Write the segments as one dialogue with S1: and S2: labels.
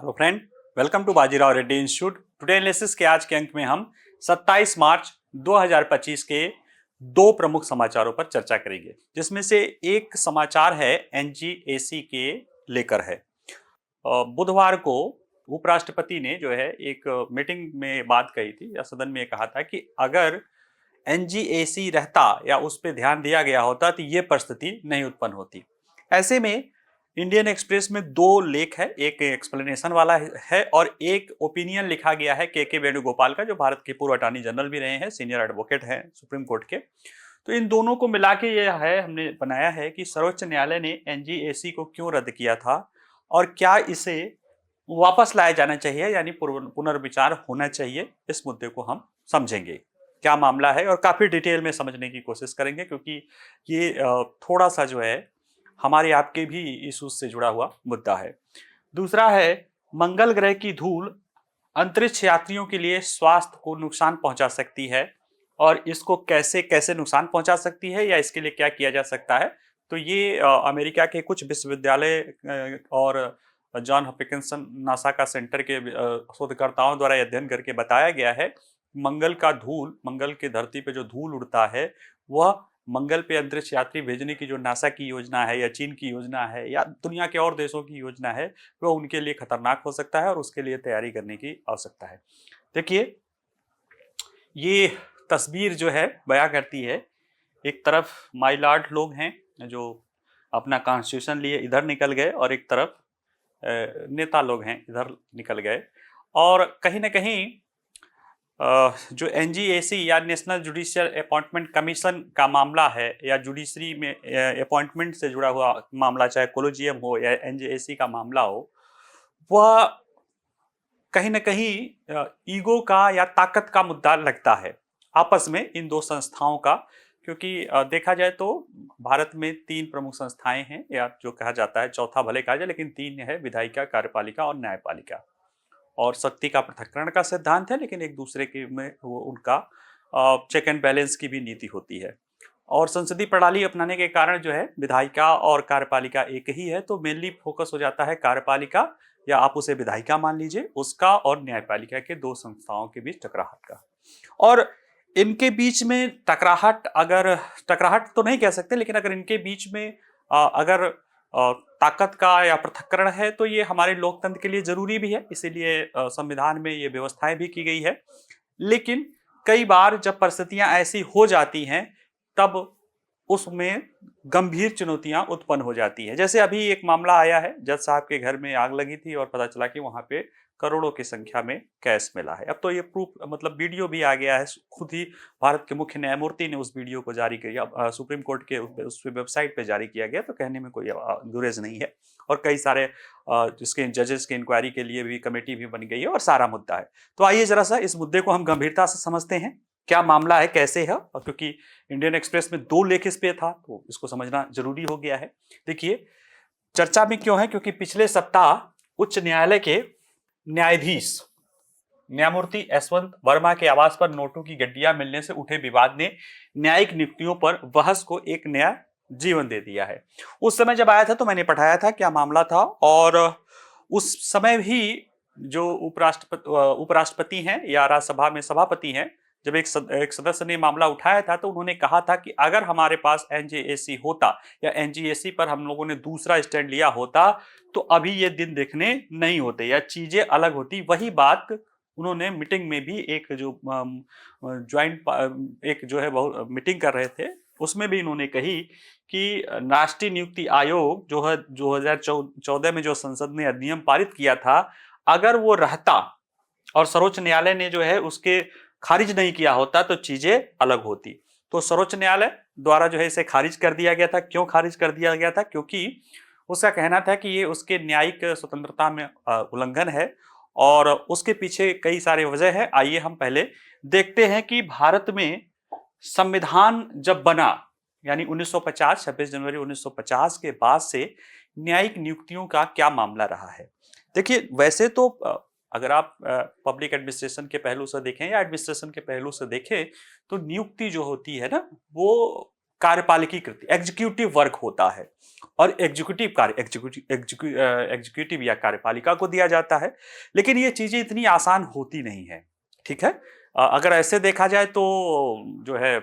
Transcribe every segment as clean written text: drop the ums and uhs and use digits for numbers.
S1: Hello friend, welcome to Bajirao Reddy institute. Today analysis के आज के अंक में हम 27 मार्च 2025 के दो प्रमुख समाचारों पर चर्चा करेंगे, जिसमें से एक समाचार है एनजीएसी के लेकर है। बुधवार को उपराष्ट्रपति ने जो है एक मीटिंग में बात कही थी या सदन में कहा था कि अगर एनजीएसी रहता या उस पर ध्यान दिया गया होता तो ये परिस्थिति नहीं उत्पन्न होती। ऐसे में इंडियन एक्सप्रेस में दो लेख है, एक एक्सप्लेनेशन वाला है और एक ओपिनियन लिखा गया है के वेणुगोपाल का, जो भारत के पूर्व अटॉर्नी जनरल भी रहे हैं, सीनियर एडवोकेट हैं सुप्रीम कोर्ट के। तो इन दोनों को मिला के ये है, हमने बनाया है कि सर्वोच्च न्यायालय ने एनजीएसी को क्यों रद्द किया था और क्या इसे वापस लाया जाना चाहिए, यानी पुनर्विचार होना चाहिए। इस मुद्दे को हम समझेंगे क्या मामला है और काफी डिटेल में समझने की कोशिश करेंगे, क्योंकि ये थोड़ा सा जो है हमारे आपके भी इश्यूज से जुड़ा हुआ मुद्दा है। दूसरा है मंगल ग्रह की धूल अंतरिक्ष यात्रियों के लिए स्वास्थ्य को नुकसान पहुंचा सकती है और इसको कैसे कैसे नुकसान पहुंचा सकती है या इसके लिए क्या किया जा सकता है। तो ये अमेरिका के कुछ विश्वविद्यालय और जॉन हॉपकिंसन नासा का सेंटर के शोधकर्ताओं द्वारा अध्ययन करके बताया गया है, मंगल की धरती पे जो धूल उड़ता है वह मंगल पे अंतरिक्ष यात्री भेजने की जो नासा की योजना है या चीन की योजना है या दुनिया के और देशों की योजना है, वह उनके लिए खतरनाक हो सकता है और उसके लिए तैयारी करने की आवश्यकता है। देखिए, ये तस्वीर जो है बयां करती है, एक तरफ माइलॉर्ड लोग हैं जो अपना कॉन्स्टिट्यूशन लिए इधर निकल गए और एक तरफ नेता लोग हैं इधर निकल गए। और कहीं ना कहीं जो एनजीएसी या नेशनल जुडिशियल अपॉइंटमेंट कमीशन का मामला है या जुडिशरी में अपॉइंटमेंट से जुड़ा हुआ मामला, चाहे कोलोजियम हो या एनजीएसी का मामला हो, वह कहीं ना कहीं ईगो का या ताकत का मुद्दा लगता है आपस में इन दो संस्थाओं का। क्योंकि देखा जाए तो भारत में तीन प्रमुख संस्थाएं हैं, या जो कहा जाता है चौथा भले कहा जाए, लेकिन तीन है, विधायिका, कार्यपालिका और न्यायपालिका। और शक्ति का पृथक्करण का सिद्धांत है, लेकिन एक दूसरे के में वो उनका चेक एंड बैलेंस की भी नीति होती है। और संसदीय प्रणाली अपनाने के कारण जो है विधायिका और कार्यपालिका एक ही है, तो मेनली फोकस हो जाता है कार्यपालिका या आप उसे विधायिका मान लीजिए उसका और न्यायपालिका के दो संस्थाओं के बीच टकराहट का। और इनके बीच में टकराहट तो नहीं कह सकते, लेकिन अगर इनके बीच में अगर ताकत का या पृथक्करण है तो ये हमारे लोकतंत्र के लिए जरूरी भी है, इसीलिए संविधान में ये व्यवस्थाएं भी की गई है। लेकिन कई बार जब परिस्थितियां ऐसी हो जाती हैं तब उसमें गंभीर चुनौतियां उत्पन्न हो जाती है। जैसे अभी एक मामला आया है, जज साहब के घर में आग लगी थी और पता चला कि वहां पे करोड़ों की संख्या में कैश मिला है। अब तो ये प्रूफ मतलब वीडियो भी आ गया है, खुद ही भारत के मुख्य न्यायमूर्ति ने उस वीडियो को जारी किया, सुप्रीम कोर्ट के उस वेबसाइट पे जारी किया गया, तो कहने में कोई गुरेज नहीं है। और कई सारे जिसके जजेस की इंक्वायरी के लिए भी कमेटी भी बन गई है और सारा मुद्दा है। तो आइए जरा सा इस मुद्दे को हम गंभीरता से समझते हैं, क्या मामला है, कैसे है। और क्योंकि इंडियन एक्सप्रेस में दो लेख इस पे था तो इसको समझना जरूरी हो गया है। देखिए, चर्चा में क्यों है, क्योंकि पिछले सप्ताह उच्च न्यायालय के न्यायाधीश न्यायमूर्ति यशवंत वर्मा के आवास पर नोटों की गड्डियां मिलने से उठे विवाद ने न्यायिक नियुक्तियों पर बहस को एक नया जीवन दे दिया है। उस समय जब आया था तो मैंने पढ़ाया था क्या मामला था, और उस समय भी जो उपराष्ट्रपति हैं या राज्यसभा में सभापति हैं, जब एक सदस्य ने मामला उठाया था तो उन्होंने कहा था कि अगर हमारे पास एनजीएसी होता या एनजीएसी पर हम लोगों ने दूसरा स्टैंड लिया होता तो अभी ये दिन देखने नहीं होते या चीजें अलग होती। वही बात उन्होंने मीटिंग में भी एक जो ज्वाइंट एक जो है मीटिंग कर रहे थे उसमें भी इन्होंने कही कि राष्ट्रीय नियुक्ति आयोग जो है 2014 में जो संसद ने अधिनियम पारित किया था, अगर वो रहता और सर्वोच्च न्यायालय ने जो है उसके खारिज नहीं किया होता तो चीजें अलग होती। तो सर्वोच्च न्यायालय द्वारा जो है इसे खारिज कर दिया गया था। क्यों खारिज कर दिया गया था? क्योंकि उसका कहना था कि ये उसके न्यायिक स्वतंत्रता में उल्लंघन है और उसके पीछे कई सारे वजह है। आइए हम पहले देखते हैं कि भारत में संविधान जब बना, यानी 1950, 26 जनवरी 1950 के बाद से न्यायिक नियुक्तियों का क्या मामला रहा है। देखिए, वैसे तो अगर आप पब्लिक एडमिनिस्ट्रेशन के पहलू से देखें या एडमिनिस्ट्रेशन के पहलू से देखें तो नियुक्ति जो होती है ना, वो कार्यपालिकी कृति, एग्जीक्यूटिव वर्क होता है और एग्जीक्यूटिव कार्य एग्जीक्यूटिव या कार्यपालिका को दिया जाता है। लेकिन ये चीजें इतनी आसान होती नहीं है, ठीक है। अगर ऐसे देखा जाए तो जो है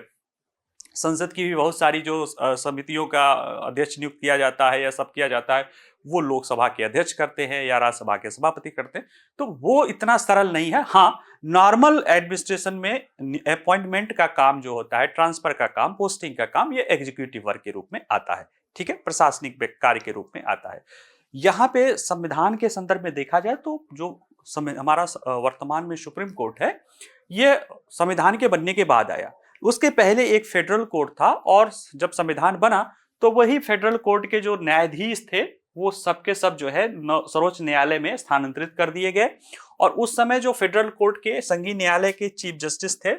S1: संसद की भी बहुत सारी जो समितियों का अध्यक्ष नियुक्त किया जाता है या सब किया जाता है, वो लोकसभा के अध्यक्ष करते हैं या राज्यसभा के सभापति करते हैं, तो वो इतना सरल नहीं है। हाँ, नॉर्मल एडमिनिस्ट्रेशन में अपॉइंटमेंट का काम जो होता है, ट्रांसफर का काम, पोस्टिंग का काम, ये एग्जीक्यूटिव वर्क के रूप में आता है, ठीक है, प्रशासनिक कार्य के रूप में आता है। यहाँ पे संविधान के संदर्भ में देखा जाए तो जो हमारा वर्तमान में सुप्रीम कोर्ट है, ये संविधान के बनने के बाद आया। उसके पहले एक फेडरल कोर्ट था और जब संविधान बना तो वही फेडरल कोर्ट के जो न्यायाधीश थे वो सबके सब जो है सर्वोच्च न्यायालय में स्थानांतरित कर दिए गए। और उस समय जो फेडरल कोर्ट के संघीय न्यायालय के चीफ जस्टिस थे,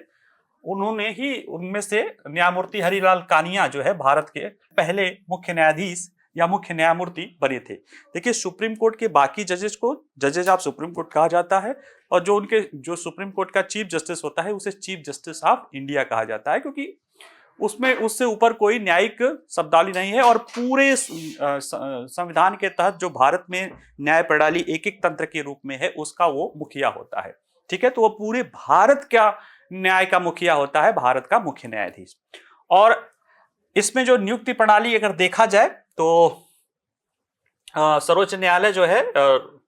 S1: उन्होंने ही उनमें से न्यायमूर्ति हरिलाल कानिया जो है भारत के पहले मुख्य न्यायाधीश या मुख्य न्यायमूर्ति बने थे। देखिए, सुप्रीम कोर्ट के बाकी जजेज आप सुप्रीम कोर्ट कहा जाता है, और जो सुप्रीम कोर्ट का चीफ जस्टिस होता है उसे चीफ जस्टिस ऑफ इंडिया कहा जाता है, क्योंकि उसमें उससे ऊपर कोई न्यायिक शब्दावली नहीं है। और पूरे संविधान के तहत जो भारत में न्याय प्रणाली एक एक तंत्र के रूप में है, उसका वो मुखिया होता है, ठीक है। तो वो पूरे भारत का न्याय का मुखिया होता है, भारत का मुख्य न्यायाधीश। और इसमें जो नियुक्ति प्रणाली अगर देखा जाए तो सर्वोच्च न्यायालय जो है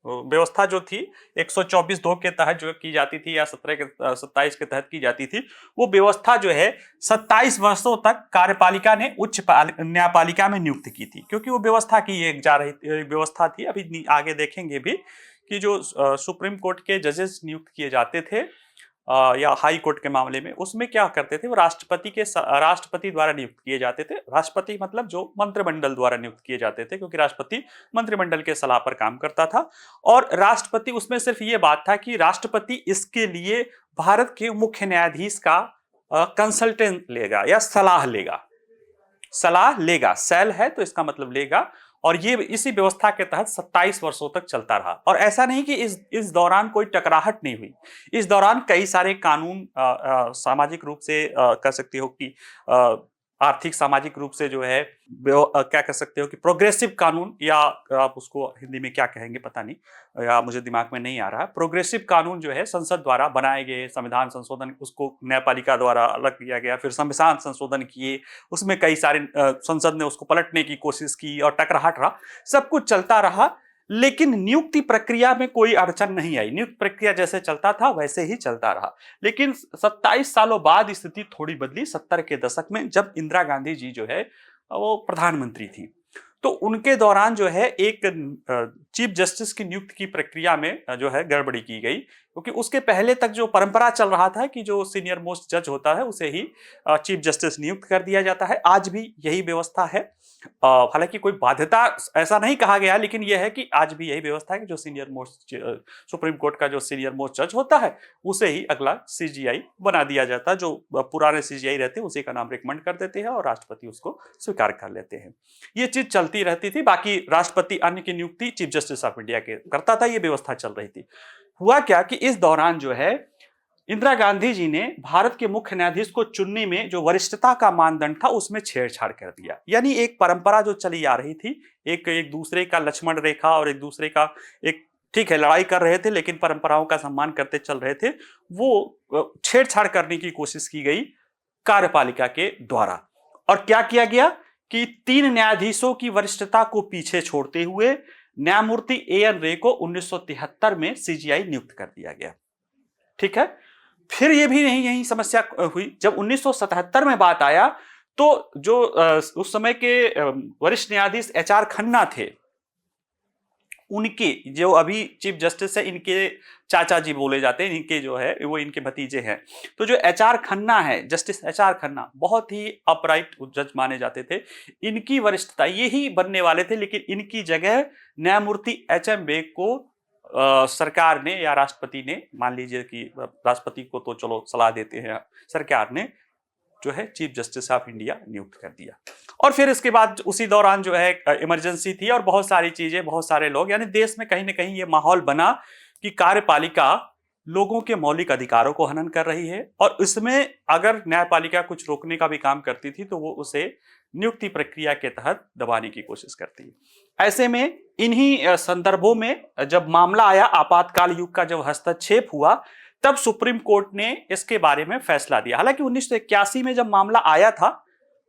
S1: व्यवस्था जो थी 124(2) के तहत जो की जाती थी या 27 के तहत की जाती थी, वो व्यवस्था जो है 27 वर्षों तक कार्यपालिका ने उच्च न्यायपालिका में नियुक्त की थी, क्योंकि वो व्यवस्था की एक जा रही व्यवस्था थी। अभी आगे देखेंगे भी कि जो सुप्रीम कोर्ट के जजेस नियुक्त किए जाते थे या हाई कोर्ट के मामले में, उसमें क्या करते थे, वो राष्ट्रपति द्वारा नियुक्त किए जाते थे। राष्ट्रपति मतलब जो मंत्रिमंडल द्वारा नियुक्त किए जाते थे, क्योंकि राष्ट्रपति मंत्रिमंडल के सलाह पर काम करता था। और राष्ट्रपति, उसमें सिर्फ ये बात था कि राष्ट्रपति इसके लिए भारत के मुख्य न्यायाधीश का कंसल्टेंट लेगा या सलाह लेगा। सेल है तो इसका मतलब लेगा। और ये इसी व्यवस्था के तहत 27 वर्षों तक चलता रहा। और ऐसा नहीं कि इस दौरान कोई टकराहट नहीं हुई। इस दौरान कई सारे कानून सामाजिक रूप से कह सकते हो कि आर्थिक सामाजिक रूप से जो है क्या कह सकते हो कि प्रोग्रेसिव कानून, या आप उसको हिंदी में क्या कहेंगे पता नहीं, या मुझे दिमाग में नहीं आ रहा। प्रोग्रेसिव कानून जो है संसद द्वारा बनाए गए, संविधान संशोधन उसको न्यायपालिका द्वारा अलग किया गया, फिर संविधान संशोधन किए, उसमें कई सारे संसद ने उसको पलटने की कोशिश की और टकराहट रहा, सब कुछ चलता रहा। लेकिन नियुक्ति प्रक्रिया में कोई अड़चन नहीं आई। नियुक्ति प्रक्रिया जैसे चलता था वैसे ही चलता रहा। लेकिन 27 सालों बाद स्थिति थोड़ी बदली। 70 के दशक में जब इंदिरा गांधी जी जो है वो प्रधानमंत्री थी, तो उनके दौरान जो है एक चीफ जस्टिस की नियुक्ति की प्रक्रिया में जो है गड़बड़ी की गई, क्योंकि उसके पहले तक जो परंपरा चल रहा था कि जो सीनियर मोस्ट जज होता है उसे ही चीफ जस्टिस नियुक्त कर दिया जाता है। आज भी यही व्यवस्था है। हालांकि कोई बाध्यता ऐसा नहीं कहा गया, लेकिन यह है कि आज भी यही व्यवस्था है कि जो सीनियर मोस्ट सुप्रीम कोर्ट का जो सीनियर मोस्ट जज होता है उसे ही अगला सीजीआई बना दिया जाता है। जो पुराने सीजीआई रहते हैं उसी का नाम रिकमेंड कर देते हैं और राष्ट्रपति उसको स्वीकार कर लेते हैं। ये चीज चलती रहती थी। बाकी राष्ट्रपति अन्य की नियुक्ति चीफ जस्टिस ऑफ इंडिया के करता था। ये व्यवस्था चल रही थी। हुआ क्या कि इस दौरान जो है इंदिरा गांधी जी ने भारत के मुख्य न्यायाधीश को चुनने में जो वरिष्ठता का मानदंड था उसमें छेड़छाड़ कर दिया। यानी एक परंपरा जो चली आ रही थी, एक दूसरे का लक्ष्मण रेखा और एक दूसरे का एक, ठीक है, लड़ाई कर रहे थे लेकिन परंपराओं का सम्मान करते चल रहे थे, वो छेड़छाड़ करने की कोशिश की गई कार्यपालिका के द्वारा। और क्या किया गया कि 3 न्यायाधीशों की वरिष्ठता को पीछे छोड़ते हुए न्यायमूर्ति A.N. रे को 1973 में सीजीआई नियुक्त कर दिया गया। ठीक है। फिर ये भी नहीं यही समस्या हुई। जब 1977 में बात आया तो जो उस समय के वरिष्ठ न्यायाधीश HR खन्ना थे, उनके जो अभी चीफ जस्टिस है, इनके चाचा जी बोले जाते हैं, इनके जो है वो इनके भतीजे हैं। तो जो HR खन्ना है, जस्टिस HR खन्ना बहुत ही अपराइट जज माने जाते थे। इनकी वरिष्ठता, यही बनने वाले थे, लेकिन इनकी जगह न्यायमूर्ति HM बेग को सरकार ने या राष्ट्रपति ने, मान लीजिए कि राष्ट्रपति को तो चलो सलाह देते हैं, सरकार ने जो है चीफ जस्टिस ऑफ इंडिया नियुक्त कर दिया। और फिर इसके बाद उसी दौरान जो है इमरजेंसी थी और बहुत सारी चीजें, बहुत सारे लोग, यानी देश में कहीं ना कहीं ये माहौल बना कि कार्यपालिका लोगों के मौलिक अधिकारों को हनन कर रही है और इसमें अगर न्यायपालिका कुछ रोकने का भी काम करती थी तो वो उसे नियुक्ति प्रक्रिया के तहत दबाने की कोशिश करती है। ऐसे में इन्हीं संदर्भों में जब मामला आया, आपातकाल युग का जब हस्तक्षेप हुआ, तब सुप्रीम कोर्ट ने इसके बारे में फैसला दिया। हालांकि 1981 में जब मामला आया था,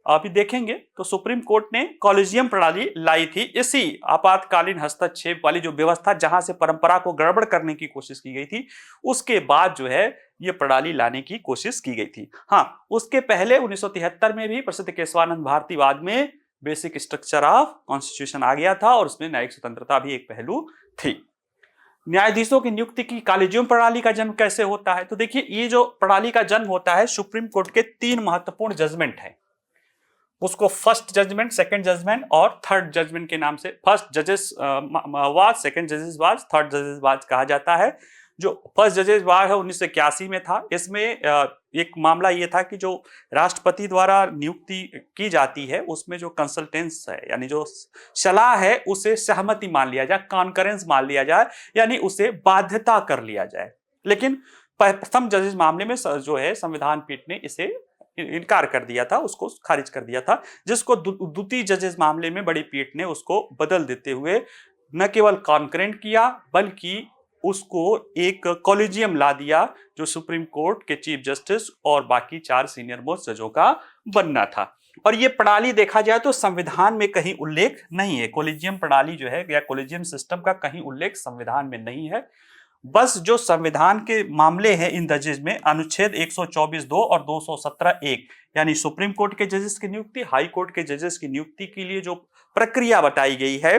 S1: अभी देखेंगे तो सुप्रीम कोर्ट ने कॉलेजियम प्रणाली लाई थी, इसी आपातकालीन हस्तक्षेप वाली जो व्यवस्था जहां से परंपरा को गड़बड़ करने की कोशिश की गई थी, उसके बाद जो है ये प्रणाली लाने की कोशिश की गई थी। हाँ, उसके पहले 1973 में भी प्रसिद्ध केशवानंद भारतीवाद में बेसिक स्ट्रक्चर ऑफ कॉन्स्टिट्यूशन आ गया था और उसमें न्यायिक स्वतंत्रता भी एक पहलू थी। न्यायाधीशों की नियुक्ति की कॉलेजियम प्रणाली का जन्म कैसे होता है? तो देखिए, ये जो प्रणाली का जन्म होता है, सुप्रीम कोर्ट के 3 महत्वपूर्ण जजमेंट है, उसको फर्स्ट जजमेंट, सेकंड जजमेंट और थर्ड जजमेंट के नाम से, फर्स्ट जजेस वाज, सेकंड जजेस वाज, थर्ड जजेस वाज कहा जाता है। जो फर्स्ट जजेस वाज है 1981 में था। इसमें एक मामला ये था कि जो राष्ट्रपति द्वारा नियुक्ति की जाती है उसमें जो कंसल्टेंस है, यानी जो सलाह है, उसे सहमति मान लिया जाए, कॉन्करेंस मान लिया जाए, यानी उसे बाध्यता कर लिया जाए। लेकिन प्रथम जजेस मामले में जो है संविधान पीठ ने इसे इनकार कर दिया था, उसको खारिज कर दिया था, जिसको द्वितीय जजेस मामले में बड़ी पीठ ने उसको बदल देते हुए न केवल कॉन्करेंट किया बल्कि उसको एक कॉलेजियम ला दिया जो सुप्रीम कोर्ट के चीफ जस्टिस और बाकी 4 सीनियर मोस्ट जजों का बनना था। और ये प्रणाली देखा जाए तो संविधान में कहीं उल्लेख नहीं है। कॉलेजियम प्रणाली जो है या कॉलेजियम सिस्टम का कहीं उल्लेख संविधान में नहीं है। बस जो संविधान के मामले हैं इन जजेस में, अनुच्छेद 124(2) और 217(1) यानी सुप्रीम कोर्ट के जजेस की नियुक्ति, हाई कोर्ट के जजेस की नियुक्ति के लिए जो प्रक्रिया बताई गई है,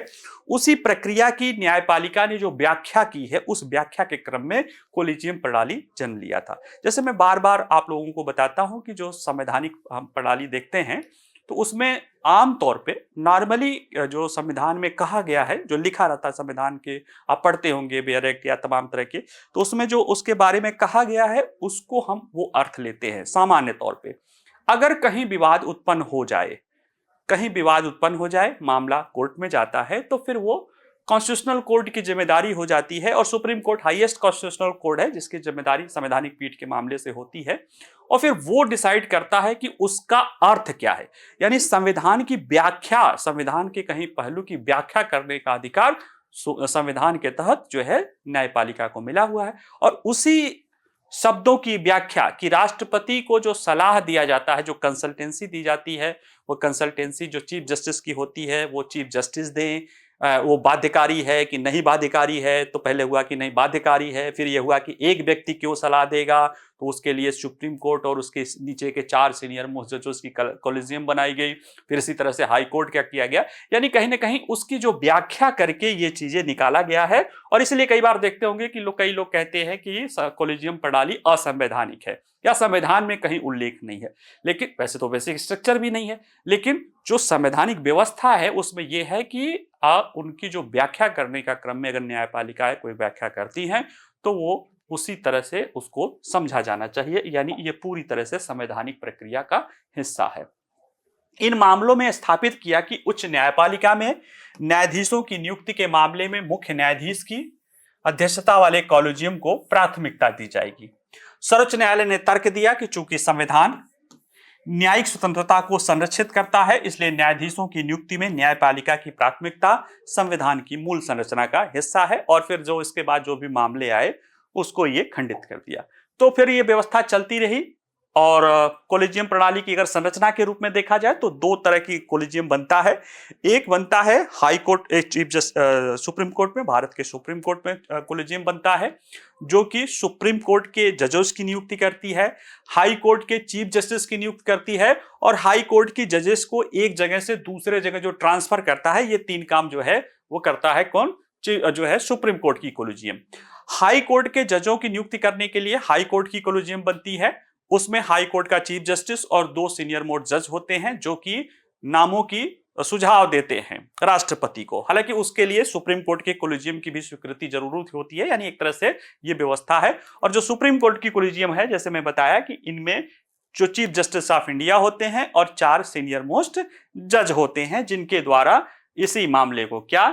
S1: उसी प्रक्रिया की न्यायपालिका ने जो व्याख्या की है, उस व्याख्या के क्रम में कॉलेजियम प्रणाली जन्म लिया था। जैसे मैं बार बार आप लोगों को बताता हूं कि जो संवैधानिक हम प्रणाली देखते हैं तो उसमें आमतौर पे नॉर्मली जो संविधान में कहा गया है, जो लिखा रहता है संविधान के, आप पढ़ते होंगे बेयर एक्ट या तमाम तरह के, तो उसमें जो उसके बारे में कहा गया है उसको हम वो अर्थ लेते हैं सामान्य तौर पे। अगर कहीं विवाद उत्पन्न हो जाए, कहीं विवाद उत्पन्न हो जाए, मामला कोर्ट में जाता है, तो फिर वो कॉन्स्टिट्यूशनल कोर्ट की जिम्मेदारी हो जाती है और supreme court highest constitutional court है जिसकी जिम्मेदारी संवैधानिक पीठ के मामले से होती है और फिर वो डिसाइड करता है कि उसका अर्थ क्या है। यानी संविधान की व्याख्या, संविधान के कहीं पहलू की व्याख्या करने का अधिकार संविधान के तहत जो है न्यायपालिका को मिला हुआ है। और उसी शब्दों की व्याख्या कि राष्ट्रपति को जो सलाह दिया जाता है, जो कंसल्टेंसी दी जाती है, वो कंसल्टेंसी जो चीफ जस्टिस की होती है वो चीफ जस्टिस दें, वो बाध्यकारी है कि नहीं बाध्यकारी है। तो पहले हुआ कि नहीं बाध्यकारी है, फिर यह हुआ कि एक व्यक्ति क्यों सलाह देगा, तो उसके लिए सुप्रीम कोर्ट और उसके नीचे के 4 सीनियर मोस्ट जजेस की कॉलेजियम बनाई गई। फिर इसी तरह से हाई कोर्ट क्या किया गया, यानी कहीं ना कहीं उसकी जो व्याख्या करके ये चीजें निकाला गया है। और इसलिए कई बार देखते होंगे कि कई लोग कहते हैं कि कॉलेजियम प्रणाली असंवैधानिक है या संविधान में कहीं उल्लेख नहीं है। लेकिन वैसे तो बेसिक स्ट्रक्चर भी नहीं है, लेकिन जो संवैधानिक व्यवस्था है उसमें यह है कि उनकी जो व्याख्या करने का क्रम में अगर न्यायपालिकाएं कोई व्याख्या करती हैं तो वो उसी तरह से उसको समझा जाना चाहिए, यानी ये पूरी तरह से संवैधानिक प्रक्रिया का हिस्सा है। इन मामलों में स्थापित किया कि उच्च न्यायपालिका में न्यायाधीशों की नियुक्ति के मामले में मुख्य न्यायाधीश की अध्यक्षता वाले कॉलेजियम को प्राथमिकता दी जाएगी। सर्वोच्च न्यायालय ने तर्क दिया कि चूंकि संविधान न्यायिक स्वतंत्रता को संरक्षित करता है, इसलिए न्यायाधीशों की नियुक्ति में न्यायपालिका की प्राथमिकता संविधान की मूल संरचना का हिस्सा है। और फिर जो इसके बाद जो भी मामले आए उसको ये खंडित कर दिया। तो फिर ये व्यवस्था चलती रही। और कॉलेजियम प्रणाली की अगर संरचना के रूप में देखा जाए तो 2 तरह की कॉलेजियम बनता है। एक बनता है high court, chief justice supreme court में, भारत के सुप्रीम कोर्ट में कॉलेजियम बनता है जो कि सुप्रीम कोर्ट के जजेस की नियुक्ति करती है, हाई कोर्ट के चीफ जस्टिस की नियुक्ति करती है और हाई कोर्ट की जजेस को एक जगह से दूसरे जगह जो ट्रांसफर करता है। ये 3 काम जो है वो करता है कौन, जो है सुप्रीम कोर्ट की कॉलेजियम। हाई कोर्ट के जजों की नियुक्ति करने के लिए हाई कोर्ट की कॉलेजियम बनती है। उसमें हाई कोर्ट का चीफ जस्टिस और 2 सीनियर मोस्ट जज होते हैं जो कि नामों की सुझाव देते हैं राष्ट्रपति को। हालांकि उसके लिए सुप्रीम कोर्ट के कॉलेजियम की भी स्वीकृति जरूरत होती है, यानी एक तरह से ये व्यवस्था है। और जो सुप्रीम कोर्ट की कॉलेजियम है, जैसे मैं बताया कि इनमें जो चीफ जस्टिस ऑफ इंडिया होते हैं और 4 सीनियर मोस्ट जज होते हैं जिनके द्वारा इसी मामले को क्या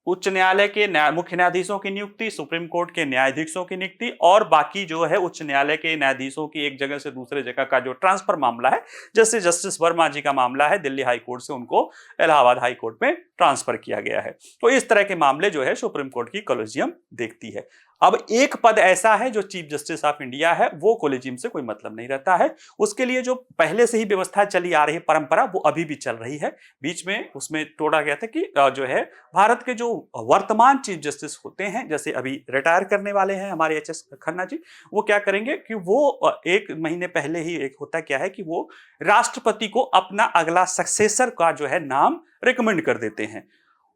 S1: उच्च न्यायालय के मुख्य न्यायाधीशों की नियुक्ति, सुप्रीम कोर्ट के न्यायाधीशों की नियुक्ति और बाकी जो है उच्च न्यायालय के न्यायाधीशों की एक जगह से दूसरे जगह का जो ट्रांसफर मामला है, जैसे जस्टिस वर्मा जी का मामला है, दिल्ली हाई कोर्ट से उनको इलाहाबाद हाई कोर्ट में ट्रांसफर किया गया है। तो इस तरह के मामले जो है सुप्रीम कोर्ट की कॉलेजियम देखती है। अब एक पद ऐसा है जो चीफ जस्टिस ऑफ इंडिया है, वो कॉलेजियम से कोई मतलब नहीं रहता है। उसके लिए जो पहले से ही व्यवस्था चली आ रही है, परंपरा, वो अभी भी चल रही है। बीच में उसमें तोड़ा गया था कि जो है भारत के जो वर्तमान चीफ जस्टिस होते हैं, जैसे अभी रिटायर करने वाले हैं हमारे एच.एस. खन्ना जी, वो क्या करेंगे कि वो 1 महीने पहले ही, एक होता क्या है कि वो राष्ट्रपति को अपना अगला सक्सेसर का जो है नाम रिकमेंड कर देते हैं।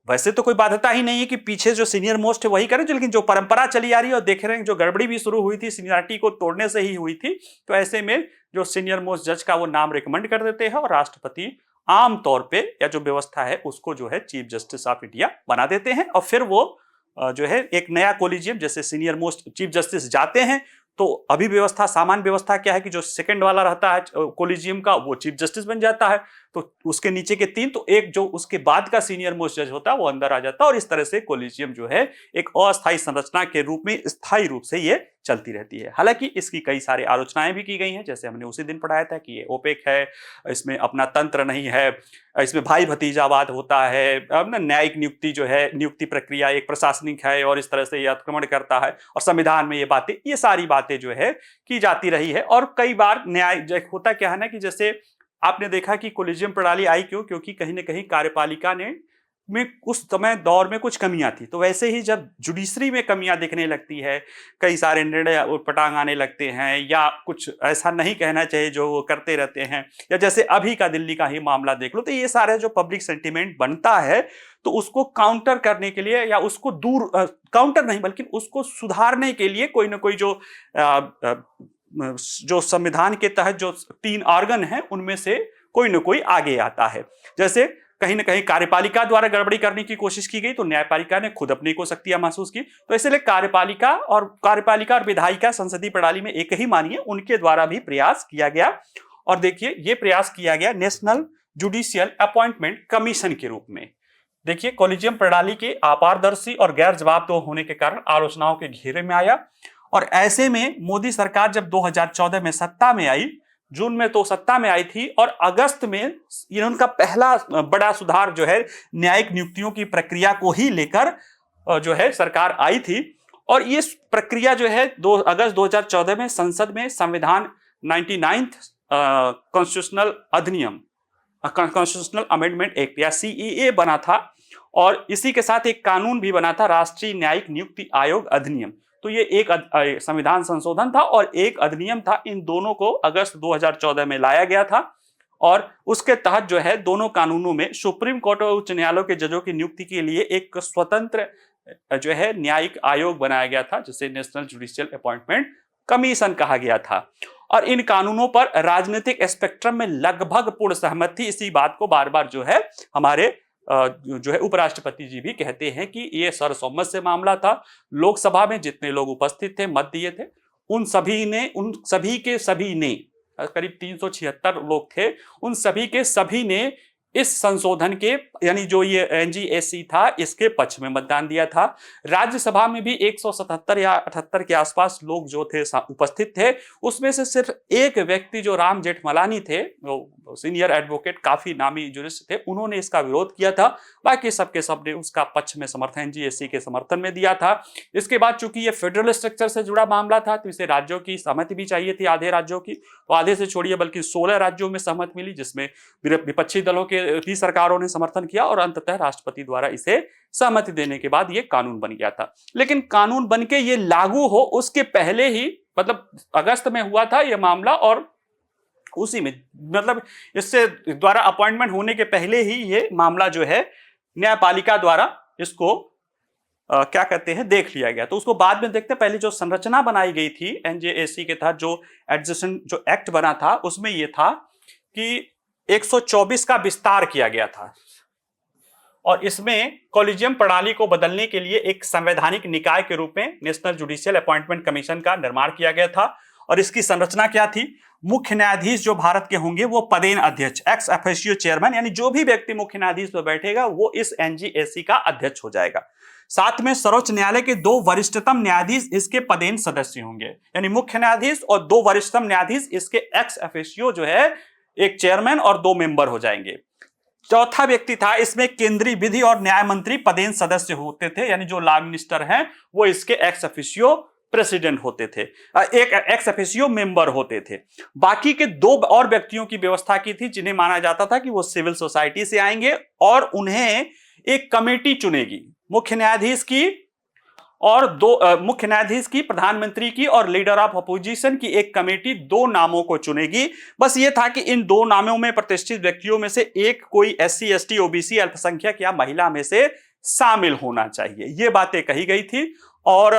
S1: वैसे तो कोई बाध्यता ही नहीं है कि पीछे जो सीनियर मोस्ट है वही करें, लेकिन जो परंपरा चली आ रही है और देख रहे हैं जो गड़बड़ी भी शुरू हुई थी सीनियरिटी को तोड़ने से ही हुई थी, तो ऐसे में जो सीनियर मोस्ट जज का वो नाम रिकमेंड कर देते हैं और राष्ट्रपति आम तौर पे या जो व्यवस्था है उसको जो है चीफ जस्टिस ऑफ इंडिया बना देते हैं। और फिर वो जो है एक नया कोलिजियम, जैसे सीनियर मोस्ट चीफ जस्टिस जाते हैं तो अभी व्यवस्था, सामान्य व्यवस्था क्या है कि जो सेकंड वाला रहता है कोलिजियम का, वो चीफ जस्टिस बन जाता है, तो उसके नीचे के 3, तो एक जो उसके बाद का सीनियर मोस्ट जज होता है वो अंदर आ जाता है और इस तरह से कोलिजियम जो है एक अस्थायी संरचना के रूप में स्थायी रूप से ये चलती रहती है। हालांकि इसकी कई सारी आलोचनाएं भी की गई हैं, जैसे हमने उसी दिन पढ़ाया था कि ये ओपेक है, इसमें अपना तंत्र नहीं है, इसमें भाई भतीजावाद होता है, अब ना न्यायिक नियुक्ति जो है, नियुक्ति प्रक्रिया एक प्रशासनिक है और इस तरह से ये आक्रमण करता है और संविधान में ये सारी बातें जो है की जाती रही है। और कई बार न्याय होता क्या है ना कि जैसे आपने देखा कि कोलिजियम प्रणाली आई क्यों, क्योंकि कहीं ना कहीं कार्यपालिका में उस समय दौर में कुछ कमियां थी, तो वैसे ही जब जुडिशरी में कमियां दिखने लगती है, कई सारे निर्णय उटपटांग आने लगते हैं या कुछ ऐसा नहीं कहना चाहिए जो वो करते रहते हैं, या जैसे अभी का दिल्ली का ही मामला देख लो, तो ये सारे जो पब्लिक सेंटिमेंट बनता है तो उसको काउंटर करने के लिए या उसको दूर काउंटर नहीं बल्कि उसको सुधारने के लिए कोई ना कोई जो संविधान के तहत जो 3 ऑर्गन हैं उनमें से कोई ना कोई आगे आता है। जैसे कहीं ना कहीं कार्यपालिका द्वारा गड़बड़ी करने की कोशिश की गई तो न्यायपालिका ने खुद अपनी को शक्तियां महसूस की, तो इसलिए कार्यपालिका और विधायिका संसदीय प्रणाली में एक ही मानिए, उनके द्वारा भी प्रयास किया गया। और देखिए ये प्रयास किया गया नेशनल जुडिशियल अपॉइंटमेंट कमीशन के रूप में। देखिए कॉलेजियम प्रणाली के अपारदर्शी और गैर जवाबदेह होने के कारण आलोचनाओं के घेरे में आया और ऐसे में मोदी सरकार जब 2014 में सत्ता में आई, जून में तो सत्ता में आई थी और अगस्त में इनका पहला बड़ा सुधार जो है न्यायिक नियुक्तियों की प्रक्रिया को ही लेकर जो है सरकार आई थी। और ये प्रक्रिया जो है 2 अगस्त 2014 में संसद में संविधान 99th कॉन्स्टिट्यूशनल अधिनियम, कॉन्स्टिट्यूशनल अमेंडमेंट एक्ट या CEA बना था और इसी के साथ एक कानून भी बना था, राष्ट्रीय न्यायिक नियुक्ति आयोग अधिनियम। तो ये एक संविधान संशोधन था और एक अधिनियम था, इन दोनों को अगस्त 2014 में लाया गया था और उसके तहत जो है दोनों कानूनों में सुप्रीम कोर्ट और उच्च न्यायालयों के जजों की नियुक्ति के लिए एक स्वतंत्र जो है न्यायिक आयोग बनाया गया था, जिसे नेशनल जुडिशियल अपॉइंटमेंट कमीशन कहा गया था। और इन कानूनों पर राजनीतिक स्पेक्ट्रम में लगभग पूर्ण सहमति थी। इसी बात को बार बार जो है हमारे जो है उपराष्ट्रपति जी भी कहते हैं कि ये सर्वसम्मत से मामला था। लोकसभा में जितने लोग उपस्थित थे, मत दिए थे, उन सभी के सभी ने, करीब 376 लोग थे, उन सभी के सभी ने इस संशोधन के यानी जो ये NGSC था इसके पक्ष में मतदान दिया था। राज्यसभा में भी 177 या 78 के आसपास लोग जो थे उपस्थित थे, उसमें से सिर्फ एक व्यक्ति जो राम जेठमलानी थे, वो सीनियर एडवोकेट, काफी नामी जुरिस्ट थे, उन्होंने इसका विरोध किया था। बाकी सबके सब ने उसका पक्ष में समर्थन, NGSC के समर्थन में दिया था। इसके बाद चूंकि ये फेडरल स्ट्रक्चर से जुड़ा मामला था तो इसे राज्यों की सहमति भी चाहिए थी, आधे राज्यों की, तो आधे से छोड़िए बल्कि 16 राज्यों में सहमति मिली, जिसमें विपक्षी दलों के भी सरकारों ने समर्थन किया और अंततः राष्ट्रपति द्वारा इसे सहमति देने के बाद ये कानून बन गया था। लेकिन कानून बनके ये लागू हो उसके पहले ही, मतलब अगस्त में हुआ था ये मामला और उसी में, मतलब इससे द्वारा अपॉइंटमेंट होने के पहले ही ये मामला जो है न्यायपालिका द्वारा इसको क्या कहते हैं देख लिया गया। तो उसको बाद में देखते हैं, पहले जो संरचना बनाई गई थी NJSC के तहत, जो एडजस्टेंट जो एक्ट बना था, उसमें यह था कि 124 का विस्तार किया गया था और इसमें कॉलेजियम प्रणाली को बदलने के लिए एक संवैधानिक निकाय के रूप में नेशनल जुडिशियल अपॉइंटमेंट कमीशन का निर्माण किया गया था और इसकी संरचना क्या थी? मुख्य न्यायाधीश जो भारत के होंगे वो पदेन अध्यक्ष, एक्स ऑफिशियो चेयरमैन, यानी जो भी व्यक्ति मुख्य न्यायाधीश पर बैठेगा वो इस एनजीएसी का अध्यक्ष हो जाएगा। साथ में सर्वोच्च न्यायालय के 2 वरिष्ठतम न्यायाधीश इसके पदेन सदस्य होंगे, यानी मुख्य न्यायाधीश और 2 वरिष्ठतम न्यायाधीश इसके एक्स ऑफिशियो जो है एक चेयरमैन और 2 मेंबर हो जाएंगे। चौथा व्यक्ति था इसमें केंद्रीय विधि और न्याय मंत्री पदेन सदस्य होते थे, यानी जो लॉ मिनिस्टर हैं वो इसके एक्स ऑफिशियो प्रेसिडेंट होते थे, एक एक्स ऑफिशियो मेंबर होते थे। बाकी के 2 और व्यक्तियों की व्यवस्था की थी जिन्हें माना जाता था कि वो सिविल सोसाइटी से आएंगे और उन्हें एक कमेटी चुनेगी, मुख्य न्यायाधीश की और 2 मुख्य न्यायाधीश की, प्रधानमंत्री की और लीडर ऑफ अपोजिशन की एक कमेटी 2 नामों को चुनेगी। बस ये था कि इन 2 नामों में प्रतिष्ठित व्यक्तियों में से एक कोई एससी, एसटी, ओबीसी, अल्पसंख्यक या महिला में से शामिल होना चाहिए, ये बातें कही गई थी। और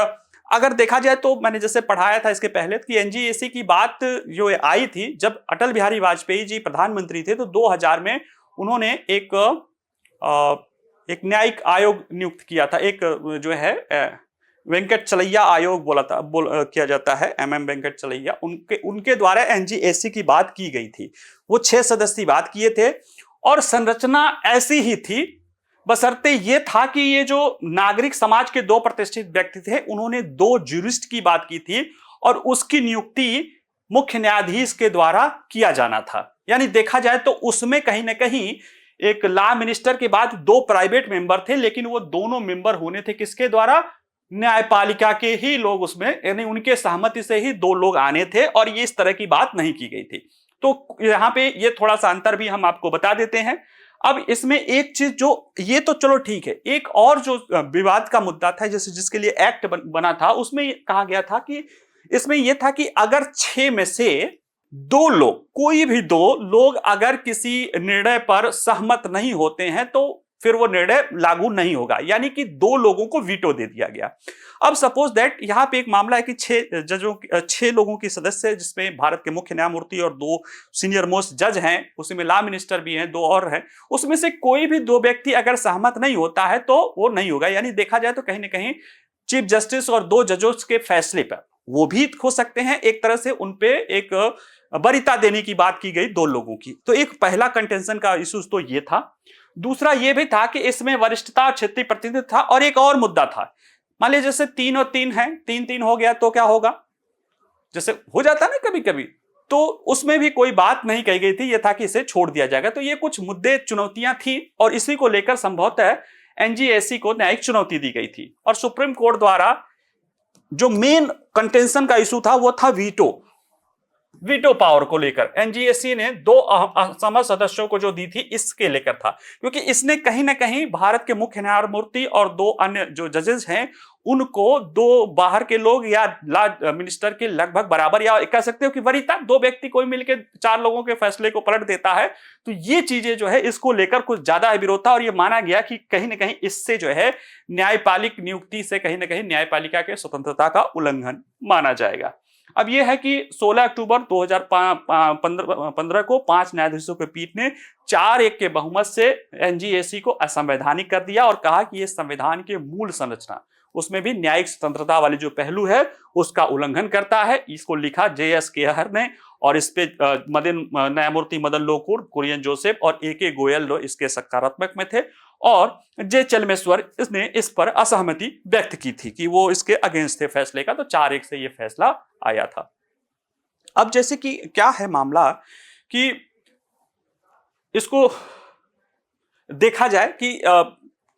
S1: अगर देखा जाए तो मैंने जैसे पढ़ाया था इसके पहले कि एनजीएसी की बात जो आई थी जब अटल बिहारी वाजपेयी जी प्रधानमंत्री थे, तो 2000 में उन्होंने एक न्यायिक आयोग नियुक्त किया था, एक जो है वेंकट चलैया आयोग किया जाता है, एमएम वेंकट चलैया, उनके द्वारा एनजीएसी की बात की गई थी। वो 6 सदस्य बात किए थे और संरचना ऐसी ही थी, बशर्ते ये था कि ये जो नागरिक समाज के 2 प्रतिष्ठित व्यक्ति थे उन्होंने 2 ज्यूरिस्ट की बात की थी और उसकी नियुक्ति मुख्य न्यायाधीश के द्वारा किया जाना था। यानी देखा जाए तो उसमें कहीं ना कहीं एक लॉ मिनिस्टर के बाद 2 प्राइवेट मेंबर थे, लेकिन वो दोनों मेंबर होने थे किसके द्वारा? न्यायपालिका के ही लोग, उसमें यानी उनके सहमति से ही 2 लोग आने थे और ये इस तरह की बात नहीं की गई थी। तो यहां पे ये थोड़ा सा अंतर भी हम आपको बता देते हैं। अब इसमें एक चीज जो ये तो चलो ठीक है, एक और जो विवाद का मुद्दा था जैसे जिसके लिए एक्ट बना था, उसमें कहा गया था कि इसमें यह था कि अगर 6 में से 2 लोग, कोई भी 2 लोग अगर किसी निर्णय पर सहमत नहीं होते हैं तो फिर वो निर्णय लागू नहीं होगा, यानी कि 2 लोगों को वीटो दे दिया गया। अब सपोज दैट यहां पे एक मामला है कि 6 लोगों की सदस्य, जिसमें भारत के मुख्य न्यायमूर्ति और 2 सीनियर मोस्ट जज हैं, उसमें लॉ मिनिस्टर भी हैं, 2 और हैं, उसमें से कोई भी 2 व्यक्ति अगर सहमत नहीं होता है तो वो नहीं होगा। यानी देखा जाए तो कहीं ना कहीं चीफ जस्टिस और 2 जजों के फैसले पर वो भी हो सकते हैं, एक तरह से उनपे एक वरीयता देने की बात की गई 2 लोगों की। तो एक पहला कंटेंशन का इशू तो ये था। दूसरा ये भी था कि इसमें वरिष्ठता और क्षेत्रीय प्रतिनिधित्व था और एक और मुद्दा था, मान लीजिए जैसे 3 और 3 है, 3-3 हो गया तो क्या होगा, जैसे हो जाता ना कभी कभी, तो उसमें भी कोई बात नहीं कही गई थी, यह था कि इसे छोड़ दिया जाएगा। तो ये कुछ मुद्दे, चुनौतियां थी और इसी को लेकर संभवतः एनजीएसी को न्यायिक चुनौती दी गई थी और सुप्रीम कोर्ट द्वारा जो मेन कंटेंशन का इशू था वो था वीटो पावर को लेकर। एनजीएसी ने 2 असहमत सदस्यों को जो दी थी इसके लेकर था, क्योंकि इसने कहीं ना कहीं भारत के मुख्य न्यायमूर्ति और 2 अन्य जो जजेस हैं उनको 2 बाहर के लोग या लॉ मिनिस्टर के लगभग बराबर, या कह सकते हो कि वरीयता, 2 व्यक्ति कोई मिलकर 4 लोगों के फैसले को पलट देता है। तो ये चीजें जो है इसको लेकर कुछ ज्यादा विरोध था और ये माना गया कि कहीं ना कहीं इससे जो है न्यायपालिक नियुक्ति से कहीं ना कहीं न्यायपालिका के स्वतंत्रता का उल्लंघन माना जाएगा। अब यह है कि 16 अक्टूबर 2015 को 5 न्यायाधीशों के पीठ ने 4-1 के बहुमत से एनजीएसी को असंवैधानिक कर दिया और कहा कि यह संविधान के मूल संरचना, उसमें भी न्यायिक स्वतंत्रता वाली जो पहलू है उसका उल्लंघन करता है। इसको लिखा JS केहर ने और इस पे न्यायमूर्ति मदन लोकुर, कुरियन जोसेफ और AK गोयल इसके सकारात्मक में थे और जे चलमेश्वर इसने इस पर असहमति व्यक्त की थी कि वो इसके अगेंस्ट थे फैसले का। तो 4-1 से ये फैसला आया था। अब जैसे कि क्या है मामला कि इसको देखा जाए कि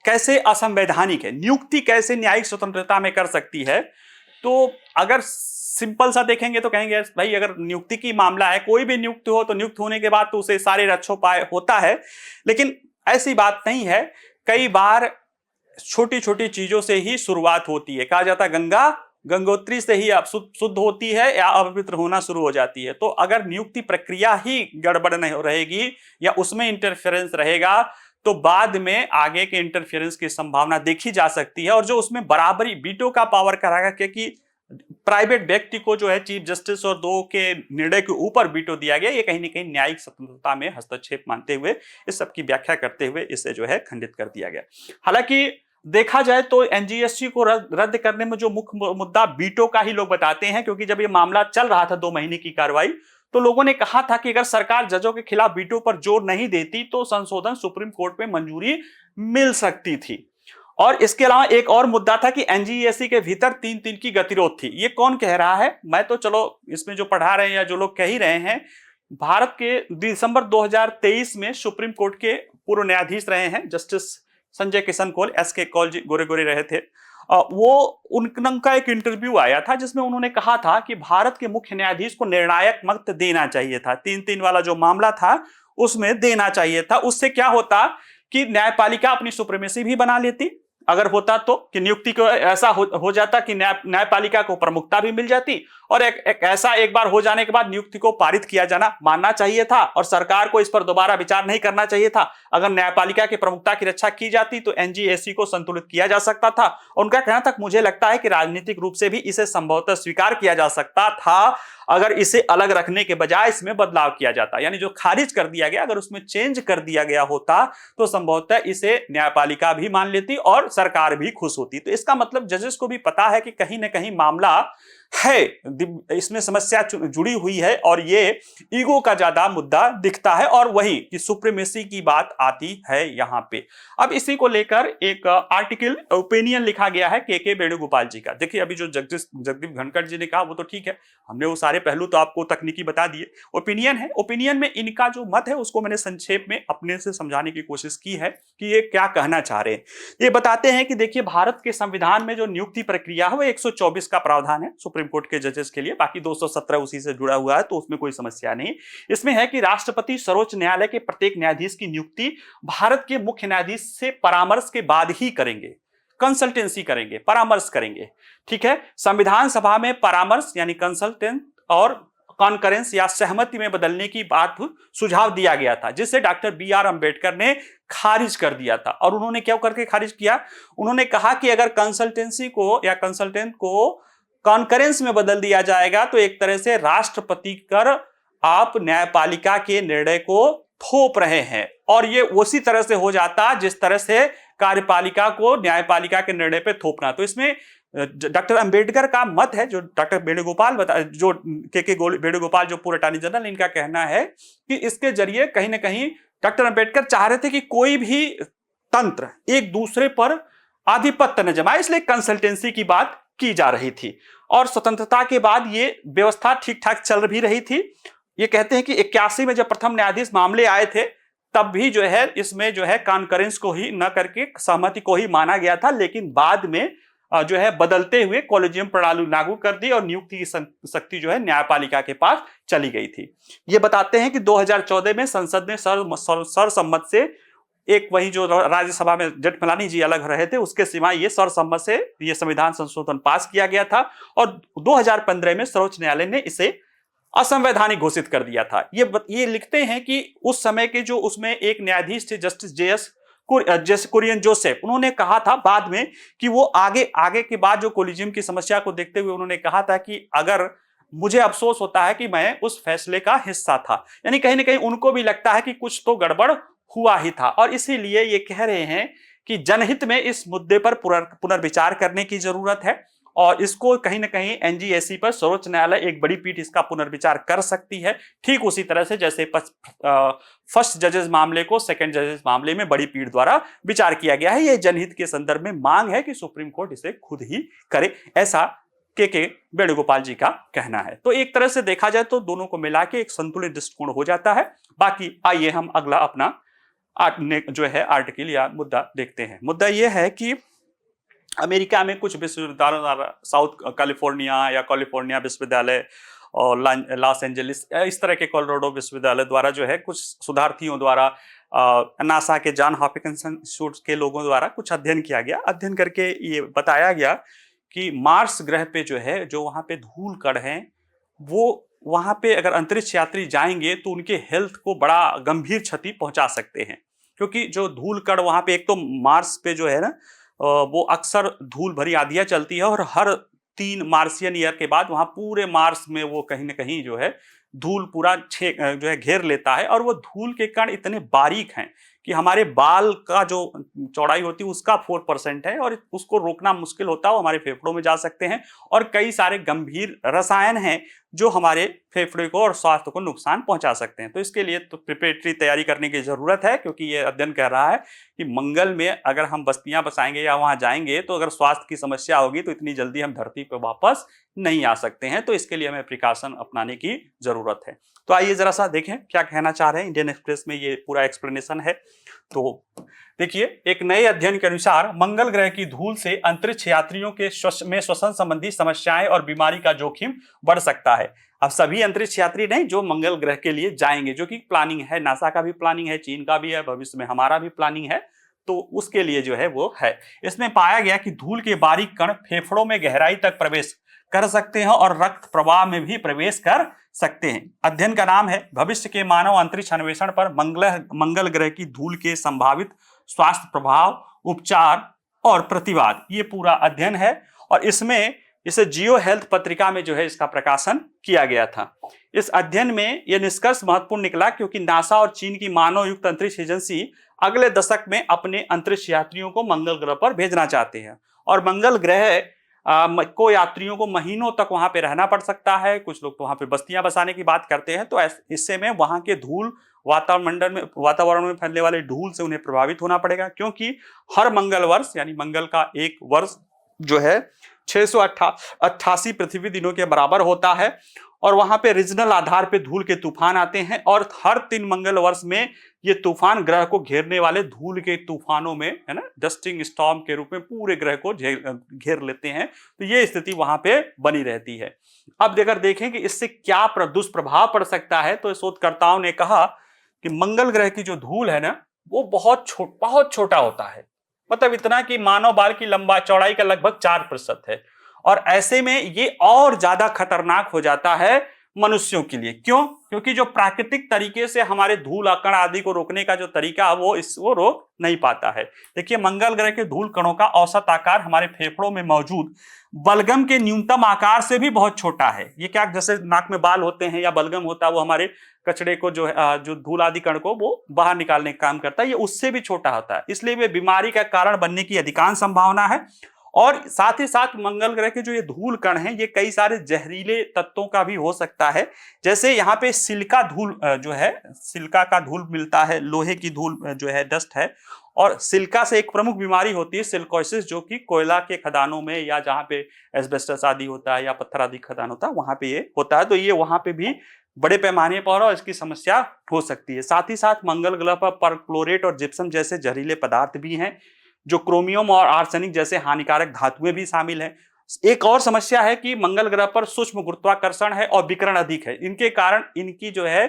S1: कैसे असंवैधानिक है, नियुक्ति कैसे न्यायिक स्वतंत्रता में कर सकती है। तो अगर सिंपल सा देखेंगे तो कहेंगे भाई अगर नियुक्ति की मामला है, कोई भी नियुक्त हो तो नियुक्त होने के बाद तो उसे सारे रक्षोपाय होता है, लेकिन ऐसी बात नहीं है। कई बार छोटी छोटी चीजों से ही शुरुआत होती है। कहा जाता है गंगा गंगोत्री से ही शुद्ध होती है या अपवित्र होना शुरू हो जाती है। तो अगर नियुक्ति प्रक्रिया ही गड़बड़ नहीं रहेगी या उसमें इंटरफेरेंस रहेगा तो बाद में आगे के इंटरफेरेंस की संभावना देखी जा सकती है। और जो उसमें बराबरी वीटो का पावर कराएगा, क्योंकि प्राइवेट व्यक्ति को जो है चीफ जस्टिस और 2 के निर्णय के ऊपर वीटो दिया गया, ये कहीं ना कहीं न्यायिक स्वतंत्रता में हस्तक्षेप मानते हुए इस सब की व्याख्या करते हुए इसे जो है खंडित कर दिया गया। हालांकि देखा जाए तो एनजीएससी को रद्द करने में जो मुख्य मुद्दा वीटो का ही लोग बताते हैं, क्योंकि जब ये मामला चल रहा था 2 महीने की कार्रवाई, तो लोगों ने कहा था कि अगर सरकार जजों के खिलाफ वीटो पर जोर नहीं देती तो संशोधन सुप्रीम कोर्ट में मंजूरी मिल सकती थी। और इसके अलावा एक और मुद्दा था कि एनजीएससी के भीतर 3-3 की गतिरोध थी। ये कौन कह रहा है? मैं तो चलो इसमें जो पढ़ा रहे हैं या जो लोग कह ही रहे हैं, भारत के दिसंबर 2023 में सुप्रीम कोर्ट के पूर्व न्यायाधीश रहे हैं जस्टिस संजय किशन कौल, एसके कौल जी गोरे गोरे रहे थे। वो उनका एक इंटरव्यू आया था जिसमें उन्होंने कहा था कि भारत के मुख्य न्यायाधीश को निर्णायक मत देना चाहिए था, 3-3 वाला जो मामला था उसमें देना चाहिए था। उससे क्या होता कि न्यायपालिका अपनी सुप्रीमेसी भी बना लेती, अगर होता तो, कि नियुक्ति को ऐसा हो जाता कि न्यायपालिका को प्रमुखता भी मिल जाती, और एक ऐसा एक बार हो जाने के बाद नियुक्ति को पारित किया जाना मानना चाहिए था और सरकार को इस पर दोबारा विचार नहीं करना चाहिए था। अगर न्यायपालिका की प्रमुखता की रक्षा की जाती तो एनजीएससी को संतुलित किया जा सकता था। उनका कहना था, मुझे लगता है कि राजनीतिक रूप से भी इसे संभवतः स्वीकार किया जा सकता था अगर इसे अलग रखने के बजाय इसमें बदलाव किया जाता, यानी जो खारिज कर दिया गया अगर उसमें चेंज कर दिया गया होता तो संभवतः इसे न्यायपालिका भी मान लेती और सरकार भी खुश होती। तो इसका मतलब जजेस को भी पता है कि कहीं ना कहीं मामला है, इसमें समस्या जुड़ी हुई है और ये ईगो का ज्यादा मुद्दा दिखता है, और वही कि सुप्रीमेसी की बात आती है यहां पे। अब इसी को लेकर एक आर्टिकल ओपिनियन लिखा गया है के वेणुगोपाल जी का। देखिए, अभी जो जगदीप धनखड़ जी ने कहा वो तो ठीक है, हमने वो सारे पहलू तो आपको तकनीकी बता दिए। ओपिनियन है, ओपिनियन में इनका जो मत है उसको मैंने संक्षेप में अपने से समझाने की कोशिश की है कि ये क्या कहना चाह रहे हैं। ये बताते हैं कि देखिए, भारत के संविधान में जो नियुक्ति प्रक्रिया है वो 124 का प्रावधान है सुप्रीम कोर्ट के जजेस के लिए, बाकी 217 उसी से जुड़ा हुआ है, तो उसमें कोई समस्या नहीं। इसमें है कि राष्ट्रपति सर्वोच्च न्यायालय के प्रत्येक न्यायाधीश की नियुक्ति भारत के मुख्य न्यायाधीश से परामर्श के बाद ही करेंगे, कंसल्टेंसी करेंगे, परामर्श करेंगे। ठीक है, संविधान सभा में परामर्श यानी कंसल्टेंट और कॉन्करेंस या सहमति में बदलने की बात सुझाव दिया गया था, जिसे डॉक्टर बी.आर. अंबेडकर ने खारिज कर दिया था। और उन्होंने क्या करके खारिज किया? उन्होंने कहा कि अगर कंसल्टेंसी को या कंसल्टेंट को कॉन्करेंस में बदल दिया जाएगा तो एक तरह से राष्ट्रपति कर आप न्यायपालिका के निर्णय को थोप रहे हैं, और ये उसी तरह से हो जाता जिस तरह से कार्यपालिका को न्यायपालिका के निर्णय पे थोपना। तो इसमें डॉक्टर अंबेडकर का मत है, जो डॉक्टर वेणुगोपाल जो के वेणुगोपाल जो पूर्व अटॉर्नी जनरल, इनका कहना है कि इसके जरिए कहीं ना कहीं डॉक्टर अंबेडकर चाह रहे थे कि कोई भी तंत्र एक दूसरे पर आधिपत्य न जमाए, इसलिए कंसल्टेंसी की बात की जा रही थी। और स्वतंत्रता के बाद ये व्यवस्था ठीक ठाक चल भी रही थी। ये कहते हैं कि 81 में जब प्रथम न्यायाधीश मामले आए थे तब भी जो है इसमें जो है कॉन्करेंस को ही न करके सहमति को ही माना गया था, लेकिन बाद में जो है बदलते हुए कॉलेजियम प्रणाली लागू कर दी और नियुक्ति की शक्ति जो है न्यायपालिका के पास चली गई थी। ये बताते हैं कि 2014 में संसद ने सर्वसम्मत से एक, वही जो राज्यसभा में जेठमलानी जी अलग रहे थे उसके सिवा ये सर्वसम्मत से ये संविधान संशोधन पास किया गया था, और 2015 में सर्वोच्च न्यायालय ने इसे असंवैधानिक घोषित कर दिया था। ये लिखते हैं कि उस समय के जो उसमें एक न्यायाधीश थे जस्टिस जे.एस. कुरियन जोसेफ, उन्होंने कहा था बाद में कि वो आगे के बाद जो कोलिजियम की समस्या को देखते हुए उन्होंने कहा था कि अगर मुझे अफसोस होता है कि मैं उस फैसले का हिस्सा था, यानी कहीं ना कहीं उनको भी लगता है कि कुछ तो गड़बड़ हुआ ही था, और इसीलिए ये कह रहे हैं कि जनहित में इस मुद्दे पर पुनर्विचार करने की जरूरत है, और इसको कहीं ना कहीं एनजीएससी पर सर्वोच्च न्यायालय एक बड़ी पीठ इसका पुनर्विचार कर सकती है, ठीक उसी तरह से जैसे फर्स्ट जजेस मामले को सेकंड जजेस मामले में बड़ी पीठ द्वारा विचार किया गया है। यह जनहित के संदर्भ में मांग है कि सुप्रीम कोर्ट इसे खुद ही करे, ऐसा के वेणुगोपाल जी का कहना है। तो एक तरह से देखा जाए तो दोनों को मिला के एक संतुलित दृष्टिकोण हो जाता है। बाकी आइए हम अगला अपना जो है आर्टिकल या मुद्दा देखते हैं। मुद्दा यह है कि अमेरिका में कुछ विश्वविद्यालयों द्वारा, साउथ कैलिफोर्निया या कैलिफोर्निया विश्वविद्यालय और लॉस एंजलिस, इस तरह के कोलोराडो विश्वविद्यालय द्वारा जो है कुछ शोधार्थियों द्वारा नासा के जॉन हॉपकिंस इंस्टीट्यूट के लोगों द्वारा कुछ अध्ययन किया गया। अध्ययन करके ये बताया गया कि मार्स ग्रह पे जो है, जो वहाँ पे धूल कण हैं, वो वहाँ पे अगर अंतरिक्ष यात्री जाएंगे तो उनके हेल्थ को बड़ा गंभीर क्षति पहुंचा सकते हैं, क्योंकि जो धूल कण वहाँ पे, एक तो मार्स पे जो है ना वो अक्सर धूल भरी आंधियां चलती है, और हर 3 मार्सियन ईयर के बाद वहाँ पूरे मार्स में वो कहीं ना कहीं जो है धूल पूरा जो है घेर लेता है, और वो धूल के कण इतने बारीक हैं कि हमारे बाल का जो चौड़ाई होती है उसका 4% है और उसको रोकना मुश्किल होता है, वो हमारे फेफड़ों में जा सकते हैं और कई सारे गंभीर रसायन हैं जो हमारे फेफड़े को और स्वास्थ्य को नुकसान पहुंचा सकते हैं। तो इसके लिए तो प्रिपरेटरी तैयारी करने की जरूरत है, क्योंकि ये अध्ययन कह रहा है कि मंगल में अगर हम बस्तियां बसाएंगे या वहां जाएंगे तो अगर स्वास्थ्य की समस्या होगी तो इतनी जल्दी हम धरती पर वापस नहीं आ सकते हैं। तो इसके लिए हमें प्रिकॉशन अपनाने की जरूरत है। तो आइए जरा सा देखें क्या कहना चाह रहे हैं। इंडियन एक्सप्रेस में ये पूरा एक्सप्लेनेशन है। तो देखिए, एक नए अध्ययन के अनुसार मंगल ग्रह की धूल से अंतरिक्ष यात्रियों के श्वसन संबंधी समस्याएं और बीमारी का जोखिम बढ़ सकता है। अब सभी अंतरिक्ष यात्री नहीं जो मंगल ग्रह के लिए जाएंगे, जो कि प्लानिंग है, नासा का भी प्लानिंग है, चीन का भी है, भविष्य में हमारा भी प्लानिंग है, तो उसके लिए जो है वो है। इसमें पाया गया कि धूल के बारीक कण फेफड़ों में गहराई तक प्रवेश कर सकते हैं और रक्त प्रवाह में भी प्रवेश कर सकते हैं। अध्ययन का नाम है भविष्य के मानव अंतरिक्ष अन्वेषण पर मंगल ग्रह की धूल के संभावित स्वास्थ्य प्रभाव, उपचार और प्रतिवाद। ये पूरा अध्ययन है और इसमें इसे जियो हेल्थ पत्रिका में जो है इसका प्रकाशन किया गया था। इस अध्ययन में यह निष्कर्ष महत्वपूर्ण निकला क्योंकि नासा और चीन की मानव युक्त अंतरिक्ष एजेंसी अगले दशक में अपने अंतरिक्ष यात्रियों को मंगल ग्रह पर भेजना चाहते हैं और मंगल ग्रह को यात्रियों को महीनों तक वहां पे रहना पड़ सकता है। कुछ लोग तो वहां पे बस्तियां बसाने की बात करते हैं। तो इससे में वहां के धूल वातावरण में फैलने वाले धूल से उन्हें प्रभावित होना पड़ेगा, क्योंकि हर मंगल वर्ष यानी मंगल का एक वर्ष जो है 688 पृथ्वी दिनों के बराबर होता है और वहां पे रीजनल आधार पे धूल के तूफान आते हैं और हर 3 मंगल वर्ष में ये तूफान ग्रह को घेरने वाले धूल के तूफानों में, है ना, डस्टिंग स्टॉर्म के रूप में पूरे ग्रह को घेर लेते हैं। तो ये स्थिति वहां पे बनी रहती है। अब अगर देखें कि इससे क्या दुष्प्रभाव पड़ सकता है, तो शोधकर्ताओं ने कहा कि मंगल ग्रह की जो धूल है ना वो बहुत छोटा होता है, मतलब इतना कि मानव बाल की लंबा चौड़ाई का लगभग 4% है और ऐसे में ये और ज्यादा खतरनाक हो जाता है मनुष्यों के लिए। क्यों? क्योंकि जो प्राकृतिक तरीके से हमारे धूल कण आदि को रोकने का जो तरीका वो रोक नहीं पाता है। देखिए, मंगल ग्रह के धूल कणों का औसत आकार हमारे फेफड़ों में मौजूद बलगम के न्यूनतम आकार से भी बहुत छोटा है। ये क्या, जैसे नाक में बाल होते हैं या बलगम होता है, वो हमारे कचड़े को जो धूल आदि कण को वो बाहर निकालने का काम करता है, ये उससे भी छोटा होता है। इसलिए वे बीमारी का कारण बनने की अधिकांश संभावना है। और साथ ही साथ मंगल ग्रह के जो ये धूल कण हैं ये कई सारे जहरीले तत्वों का भी हो सकता है। जैसे यहाँ पे सिलिका धूल जो है, सिलिका का धूल मिलता है, लोहे की धूल जो है, डस्ट है। और सिलिका से एक प्रमुख बीमारी होती है सिलिकोसिस, जो कि कोयला के खदानों में या जहाँ पे एस्बेस्टस आदि होता है या पत्थर आदि खदान होता है वहां पे ये होता है। तो ये वहां पे भी बड़े पैमाने पर और इसकी समस्या हो सकती है। साथ ही साथ मंगल ग्रह पर परक्लोरेट और जिप्सम जैसे जहरीले पदार्थ भी हैं, जो क्रोमियम और आर्सेनिक जैसे हानिकारक धातुएं भी शामिल हैं। एक और समस्या है कि मंगल ग्रह पर सूक्ष्म गुरुत्वाकर्षण है और विकिरण अधिक है। इनके कारण इनकी जो है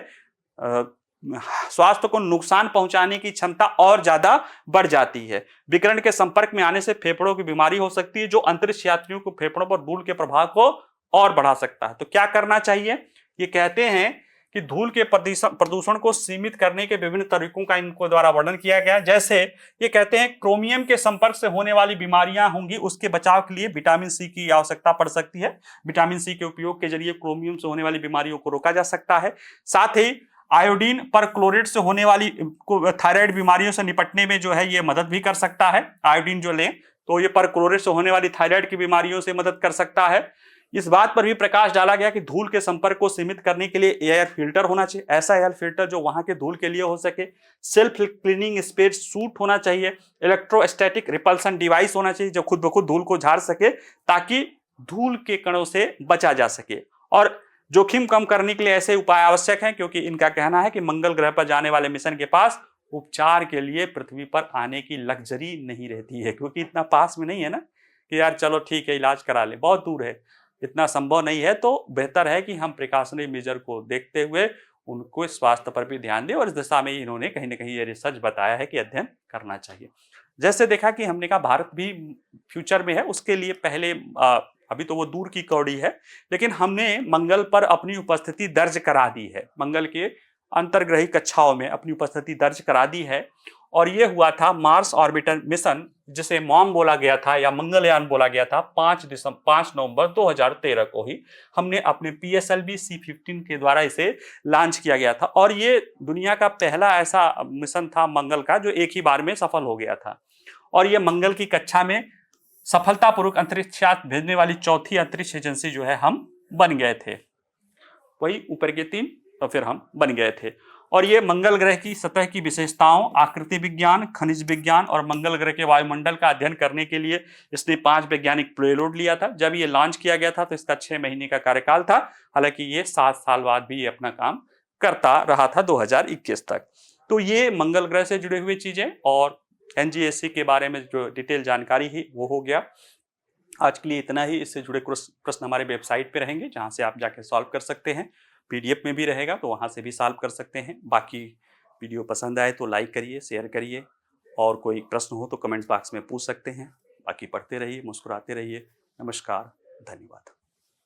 S1: स्वास्थ्य को नुकसान पहुंचाने की क्षमता और ज्यादा बढ़ जाती है। विकिरण के संपर्क में आने से फेफड़ों की बीमारी हो सकती है, जो अंतरिक्ष यात्रियों को फेफड़ों पर धूल के प्रभाव को और बढ़ा सकता है। तो क्या करना चाहिए? ये कहते हैं कि धूल के प्रदूषण को सीमित करने के विभिन्न तरीकों का इनको द्वारा वर्णन किया गया। जैसे ये कहते हैं क्रोमियम के संपर्क से होने वाली बीमारियां होंगी, उसके बचाव के लिए विटामिन सी की आवश्यकता पड़ सकती है। विटामिन सी के उपयोग के जरिए क्रोमियम से होने वाली बीमारियों को रोका जा सकता है। साथ ही आयोडीन परक्लोरेट से होने वाली थायराइड बीमारियों से निपटने में जो है ये मदद भी कर सकता है। आयोडीन जो लें तो ये परक्लोरेट से होने वाली थायराइड की बीमारियों से मदद कर सकता है। इस बात पर भी प्रकाश डाला गया कि धूल के संपर्क को सीमित करने के लिए एयर फिल्टर होना चाहिए, ऐसा एयर फिल्टर जो वहां के धूल के लिए हो सके। सेल्फ क्लीनिंग स्पेस सूट होना चाहिए। इलेक्ट्रोस्टैटिक रिपल्सन डिवाइस होना चाहिए जो खुद ब खुद धूल को झाड़ सके, ताकि धूल के कणों से बचा जा सके। और जोखिम कम करने के लिए ऐसे उपाय आवश्यक हैं, क्योंकि इनका कहना है कि मंगल ग्रह पर जाने वाले मिशन के पास उपचार के लिए पृथ्वी पर आने की लग्जरी नहीं रहती है, क्योंकि इतना पास में नहीं है ना कि यार चलो ठीक है इलाज करा ले, बहुत दूर है, इतना संभव नहीं है। तो बेहतर है कि हम प्रिकॉशनरी मेजर को देखते हुए उनको स्वास्थ्य पर भी ध्यान दें, और इस दिशा में इन्होंने कहीं ना कहीं ये रिसर्च बताया है कि अध्ययन करना चाहिए। जैसे देखा कि हमने कहा भारत भी फ्यूचर में है, उसके लिए पहले अभी तो वो दूर की कौड़ी है, लेकिन हमने मंगल पर अपनी उपस्थिति दर्ज करा दी है। मंगल के अंतर्ग्रही कक्षाओं में अपनी उपस्थिति दर्ज करा दी है और ये हुआ था मार्स ऑर्बिटर मिशन, जिसे मॉम बोला गया था या मंगलयान बोला गया था। 5 नवंबर 2013 को ही हमने अपने PSLV C-15 के द्वारा इसे लॉन्च किया गया था और ये दुनिया का पहला ऐसा मिशन था मंगल का जो एक ही बार में सफल हो गया था। और ये मंगल की कक्षा में सफलतापूर्वक अंतरिक्ष यात्री भेजने वाली चौथी अंतरिक्ष एजेंसी जो है हम बन गए थे। वही ऊपर के 3 तो फिर हम बन गए थे। और ये मंगल ग्रह की सतह की विशेषताओं, आकृति विज्ञान, खनिज विज्ञान और मंगल ग्रह के वायुमंडल का अध्ययन करने के लिए इसने 5 वैज्ञानिक पेलोड लिया था। जब ये लॉन्च किया गया था तो इसका 6 महीने का कार्यकाल था। हालांकि ये 7 साल बाद भी ये अपना काम करता रहा था 2021 तक। तो ये मंगल ग्रह से जुड़े हुए चीजें और NGSC के बारे में जो डिटेल जानकारी ही वो हो गया। आज के लिए इतना ही। इससे जुड़े प्रश्न हमारे वेबसाइट पे रहेंगे जहां से आप जाके सॉल्व कर सकते हैं। PDF में भी रहेगा तो वहां से भी सॉल्व कर सकते हैं। बाकी वीडियो पसंद आए तो लाइक करिए, शेयर करिए और कोई प्रश्न हो तो कमेंट बॉक्स में पूछ सकते हैं। बाकी पढ़ते रहिए, मुस्कुराते रहिए। नमस्कार, धन्यवाद।